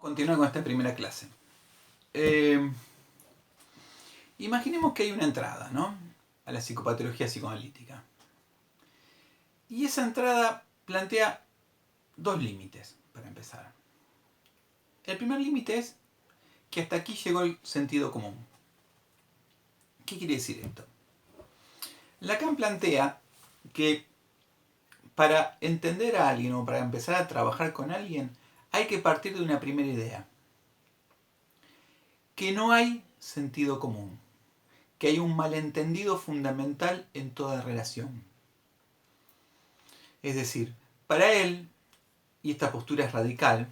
Continuar con esta primera clase. Imaginemos que hay una entrada, ¿no?, a la psicopatología psicoanalítica. Y esa entrada plantea dos límites, para empezar. El primer límite es que hasta aquí llegó el sentido común. ¿Qué quiere decir esto? Lacan plantea que para entender a alguien o para empezar a trabajar con alguien hay que partir de una primera idea. Que no hay sentido común. Que hay un malentendido fundamental en toda relación. Es decir, para él, y esta postura es radical,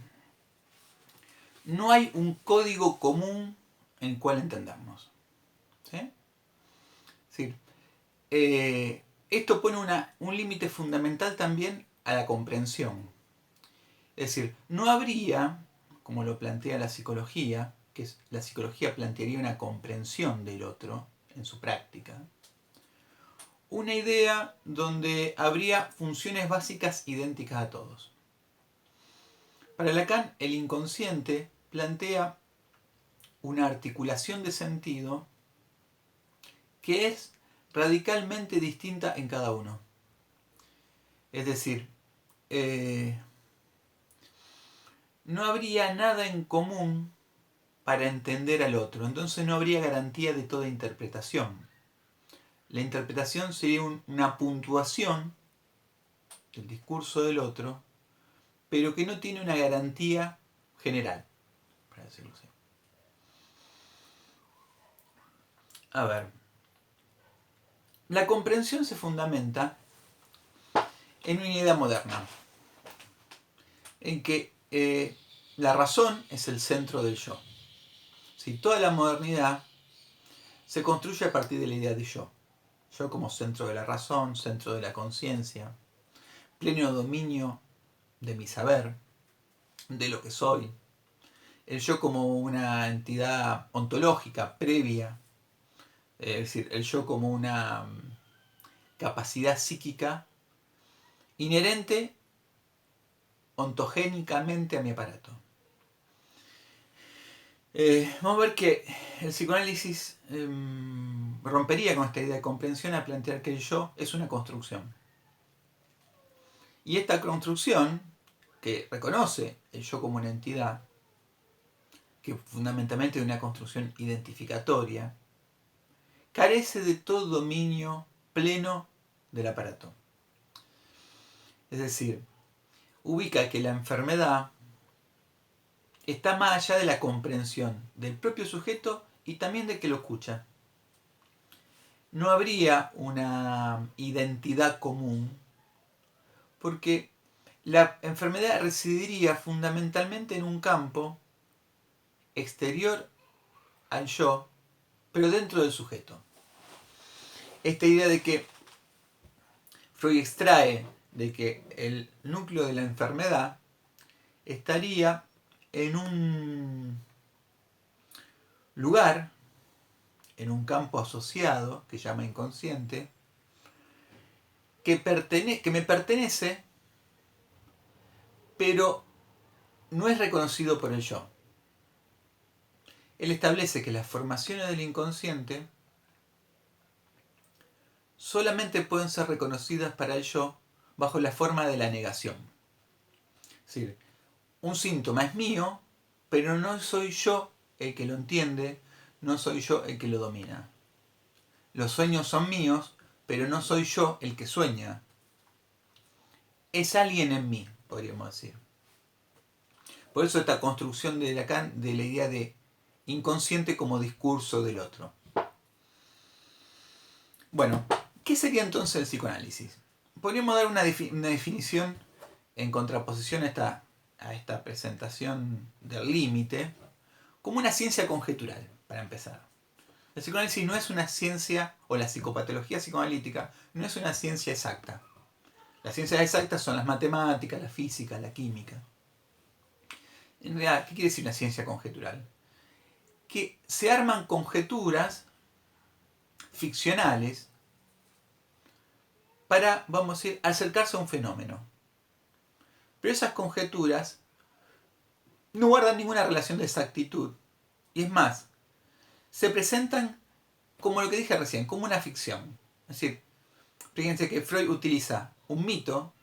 no hay un código común en el cual entendernos. ¿Sí? Es decir, esto pone un límite fundamental también a la comprensión. Es decir, no habría, como lo plantea la psicología, que la psicología plantearía una comprensión del otro en su práctica, una idea donde habría funciones básicas idénticas a todos. Para Lacan, el inconsciente plantea una articulación de sentido que es radicalmente distinta en cada uno. Es decir, no habría nada en común para entender al otro, entonces no habría garantía de toda interpretación. La interpretación sería una puntuación del discurso del otro, pero que no tiene una garantía general, para decirlo así. A ver, la comprensión se fundamenta en una idea moderna, en que la razón es el centro del yo. ¿Sí? Toda la modernidad se construye a partir de la idea de yo. Yo como centro de la razón, centro de la conciencia, pleno dominio de mi saber, de lo que soy. El yo como una entidad ontológica, previa. Es decir, el yo como una capacidad psíquica inherente ontogénicamente a mi aparato. Vamos a ver que el psicoanálisis rompería con esta idea de comprensión a plantear que el yo es una construcción. Y esta construcción, que reconoce el yo como una entidad, que fundamentalmente es una construcción identificatoria, carece de todo dominio pleno del aparato. Es decir, ubica que la enfermedad está más allá de la comprensión del propio sujeto y también del que lo escucha. No habría una identidad común porque la enfermedad residiría fundamentalmente en un campo exterior al yo, pero dentro del sujeto. Esta idea de que Freud extrae de que el núcleo de la enfermedad estaría en un lugar, en un campo asociado, que llama inconsciente, que me pertenece, pero no es reconocido por el yo. Él establece que las formaciones del inconsciente solamente pueden ser reconocidas para el yo bajo la forma de la negación. Es decir, un síntoma es mío, pero no soy yo el que lo entiende, no soy yo el que lo domina. Los sueños son míos, pero no soy yo el que sueña. Es alguien en mí, podríamos decir. Por eso esta construcción de Lacan de la idea de inconsciente como discurso del otro. Bueno, ¿qué sería entonces el psicoanálisis? Podríamos dar una definición en contraposición a esta presentación del límite, como una ciencia conjetural, para empezar. El psicoanálisis no es una ciencia, o la psicopatología psicoanalítica no es una ciencia exacta. Las ciencias exactas son las matemáticas, la física, la química. En realidad, ¿qué quiere decir una ciencia conjetural? Que se arman conjeturas ficcionales para, vamos a decir, acercarse a un fenómeno. Pero esas conjeturas no guardan ninguna relación de exactitud. Y es más, se presentan como lo que dije recién, como una ficción. Es decir, fíjense que Freud utiliza un mito,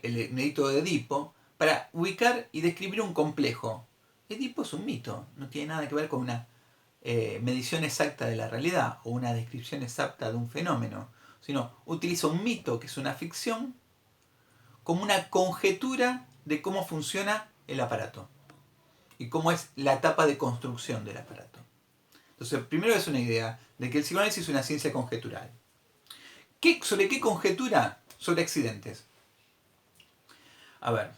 el mito de Edipo, para ubicar y describir un complejo. Edipo es un mito, no tiene nada que ver con una medición exacta de la realidad o una descripción exacta de un fenómeno, sino utiliza un mito, que es una ficción, como una conjetura de cómo funciona el aparato y cómo es la etapa de construcción del aparato. Entonces, primero es una idea de que el psicoanálisis es una ciencia conjetural. ¿Sobre qué conjetura? Sobre accidentes. A ver.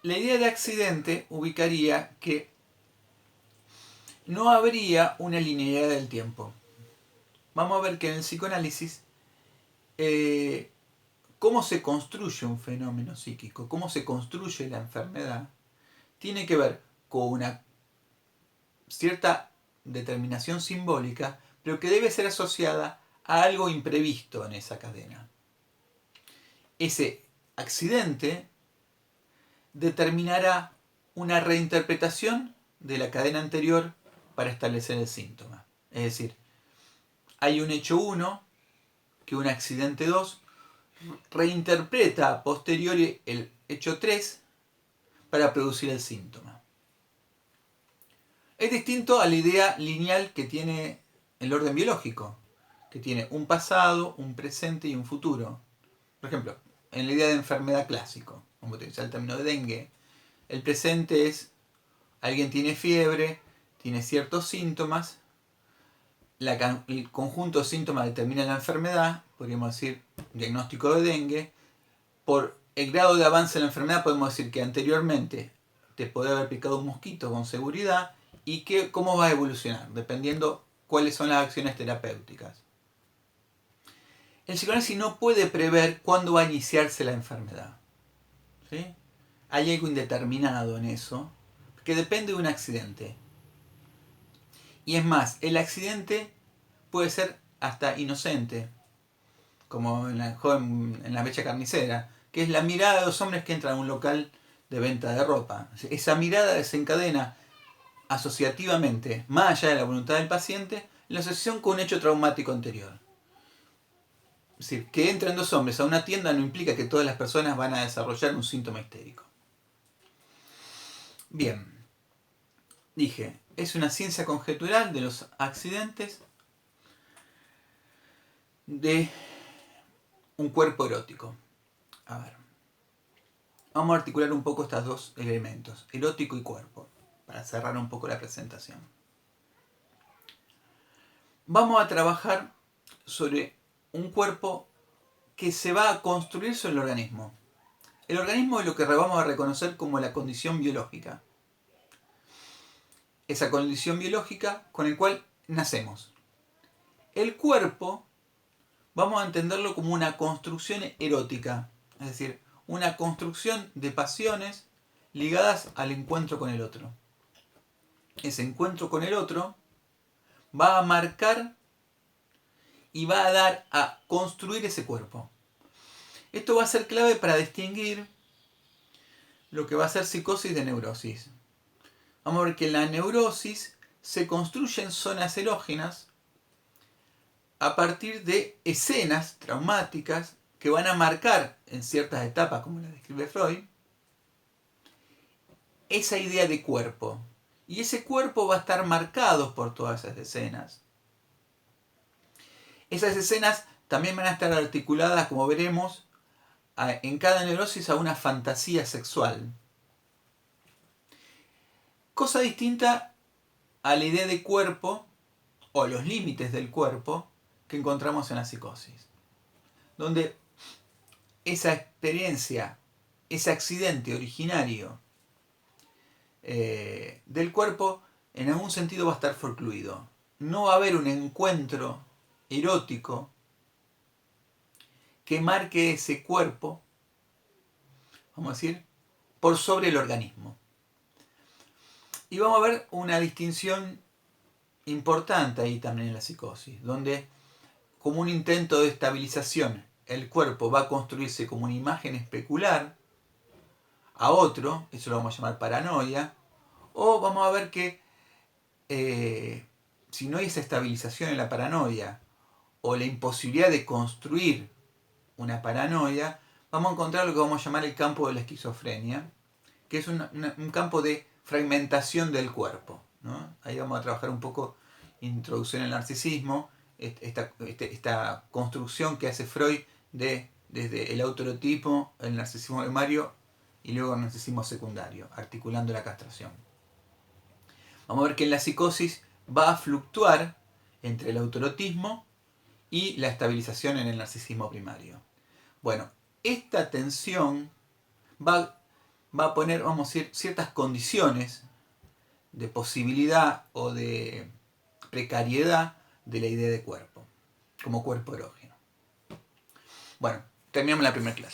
La idea de accidente ubicaría que no habría una linealidad del tiempo. Vamos a ver que en el psicoanálisis, cómo se construye un fenómeno psíquico, cómo se construye la enfermedad, tiene que ver con una cierta determinación simbólica, pero que debe ser asociada a algo imprevisto en esa cadena. Ese accidente determinará una reinterpretación de la cadena anterior para establecer el síntoma. Es decir, hay un hecho 1 que un accidente 2 reinterpreta a posteriori el hecho 3 para producir el síntoma. Es distinto a la idea lineal que tiene el orden biológico, que tiene un pasado, un presente y un futuro. Por ejemplo, en la idea de enfermedad clásico, como utilizar el término de dengue, el presente es alguien tiene fiebre, tiene ciertos síntomas, el conjunto de síntomas determina la enfermedad, podríamos decir diagnóstico de dengue. Por el grado de avance de la enfermedad podemos decir que anteriormente te puede haber picado un mosquito con seguridad y cómo va a evolucionar, dependiendo cuáles son las acciones terapéuticas. El psicoanálisis no puede prever cuándo va a iniciarse la enfermedad. ¿Sí? Hay algo indeterminado en eso, que depende de un accidente. Y es más, el accidente puede ser hasta inocente, como en la Bella Carnicera, que es la mirada de los hombres que entran a un local de venta de ropa. Esa mirada desencadena asociativamente, más allá de la voluntad del paciente, la asociación con un hecho traumático anterior. Es decir, que entren dos hombres a una tienda no implica que todas las personas van a desarrollar un síntoma histérico. Bien, dije, es una ciencia conjetural de los accidentes de un cuerpo erótico. A ver, vamos a articular un poco estos dos elementos, erótico y cuerpo, para cerrar un poco la presentación. Vamos a trabajar sobre un cuerpo que se va a construir sobre el organismo. El organismo es lo que vamos a reconocer como la condición biológica. Esa condición biológica con la cual nacemos. El cuerpo vamos a entenderlo como una construcción erótica, es decir, una construcción de pasiones ligadas al encuentro con el otro. Ese encuentro con el otro va a marcar y va a dar a construir ese cuerpo. Esto va a ser clave para distinguir lo que va a ser psicosis de neurosis. Vamos a ver que la neurosis se construye en zonas erógenas a partir de escenas traumáticas que van a marcar en ciertas etapas, como la describe Freud, esa idea de cuerpo. Y ese cuerpo va a estar marcado por todas esas escenas. Esas escenas también van a estar articuladas, como veremos, en cada neurosis a una fantasía sexual. Cosa distinta a la idea de cuerpo o a los límites del cuerpo que encontramos en la psicosis, donde esa experiencia, ese accidente originario del cuerpo, en algún sentido va a estar forcluido. No va a haber un encuentro erótico que marque ese cuerpo, vamos a decir, por sobre el organismo. Y vamos a ver una distinción importante ahí también en la psicosis, donde como un intento de estabilización el cuerpo va a construirse como una imagen especular a otro, eso lo vamos a llamar paranoia, o vamos a ver que si no hay esa estabilización en la paranoia o la imposibilidad de construir una paranoia, vamos a encontrar lo que vamos a llamar el campo de la esquizofrenia, que es un campo de fragmentación del cuerpo, ¿no? Ahí vamos a trabajar un poco introducción al narcisismo, esta construcción que hace Freud desde el autoerotismo, el narcisismo primario y luego el narcisismo secundario, articulando la castración. Vamos a ver que en la psicosis va a fluctuar entre el autoerotismo y la estabilización en el narcisismo primario. Bueno, esta tensión va a poner, vamos a decir, ciertas condiciones de posibilidad o de precariedad de la idea de cuerpo, como cuerpo erógeno. Bueno, terminamos la primera clase.